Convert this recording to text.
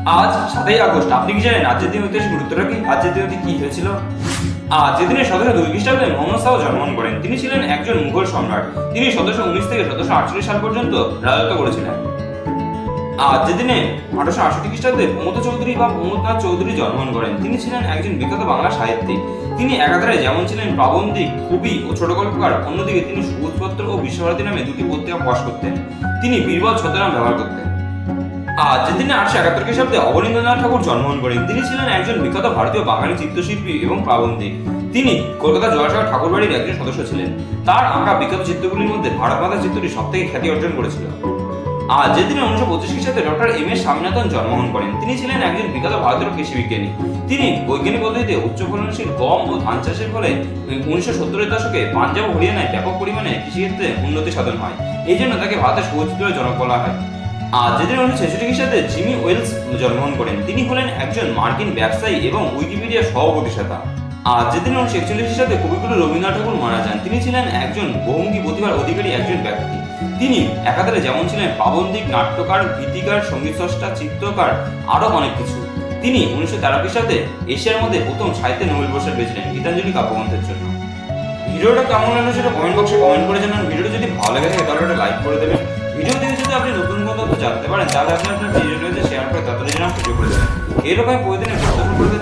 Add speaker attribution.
Speaker 1: আজ 7ই আগস্ট। আপনি কি জানেন আজকের দিন ঐতিহাসিক গুরুত্বটা কি? আজকের দিনে কি হয়েছিল? যে দিনে 1702 খ্রিস্টাব্দে মোহাম্মদ শাহ জন্মগ্রহণ করেন। তিনি ছিলেন একজন মুঘল সম্রাট। তিনি 1719 থেকে 1748 সাল পর্যন্ত রাজত্ব করেছিলেন। যে দিনে 1868 খ্রিস্টাব্দে প্রমোদ চৌধুরী বা প্রমোদনাথ চৌধুরী জন্মগ্রহণ করেন। তিনি ছিলেন একজন বিখ্যাত বাংলা সাহিত্যিক। তিনি একাধারে যেমন ছিলেন প্রাবন্ধিক, কবি ও ছোট গল্পকার, অন্যদিকে তিনি সুবোধপত্র ও বিশ্বভারতী নামে দুটি পত্রিকা প্রকাশ করতেন। তিনি বীরবল ছদ্মনাম ব্যবহার করতেন। যেদিনে 1871 খ্রিস্টাব্দে অবনীন্দ্রনাথ ঠাকুর জন্মগ্রহণ করেন। তিনি ছিলেন একজন বিখ্যাত ভারতীয় বাঙালি চিত্রশিল্পী এবং প্রাবন্ধিক। তিনি কলকাতা জোড়াসাঁকো ঠাকুরবাড়ির একজন সদস্য ছিলেন। তার আঁকা বিখ্যাত চিত্রগুলির মধ্যে ভারত মাতা চিত্রটি সবথেকে খ্যাতি অর্জন করেছিল। যেদিনে 1925 খ্রিস্টাব্দে ডক্টর এম.এস. স্বামীনাথন জন্মগ্রহণ করেন। তিনি ছিলেন একজন বিখ্যাত ভারতীয় কৃষি বিজ্ঞানী। তিনি বৈজ্ঞানিক পদ্ধতিতে উচ্চ ফলনশীল গম ও ধান চাষের ফলে 1970-এর দশকে পাঞ্জাব ও হরিয়ানায় ব্যাপক পরিমাণে কৃষিক্ষেত্রে উন্নতি সাধন হয়। এই জন্য তাকে ভারতের সৌচিত্রের জনক বলা হয়। যেদিন 1966 খ্রিস্টাব্দে জিমি ওয়েলস জন্মগ্রহণ করেন। তিনি হলেন একজন মার্কিন ব্যবসায়ী এবং উইকিপিডিয়ার সহ প্রতিষ্ঠাতা। যেদিন 1941 খ্রিস্টাব্দে কবিগুরু রবীন্দ্রনাথ ঠাকুর মারা যান। তিনি ছিলেন একজন বহুমুখী প্রতিভার অধিকারী একজন ব্যক্তি। তিনি একাধারে যেমন ছিলেন প্রাবন্ধিক, নাট্যকার, গীতিকার, সঙ্গীতস্রষ্টা, চিত্রকার, আরো অনেক কিছু। তিনি 1913 খ্রিস্টাব্দে এশিয়ার মধ্যে প্রথম সাহিত্যে নোবেল পুরস্কার পেয়েছিলেন গীতাঞ্জলি কাব্যগ্রন্থের জন্য। ভিডিওটা কেমন লাগলো সেটা কমেন্ট বক্সে কমেন্ট করে জানান। ভিডিওটা যদি ভালো লাগে থাকে তাহলে একটা লাইক করে দেবেন। ভিডিও থেকে যদি আপনি নতুন কোনো তথ্য জানতে পারেন তাহলে আপনি আপনার ভিডিওগুলোতে শেয়ার করে তাড়াতাড়ি যেন ভিডিও করে দেবেন। এরকম প্রতিদিনের তথ্য সম্পর্কে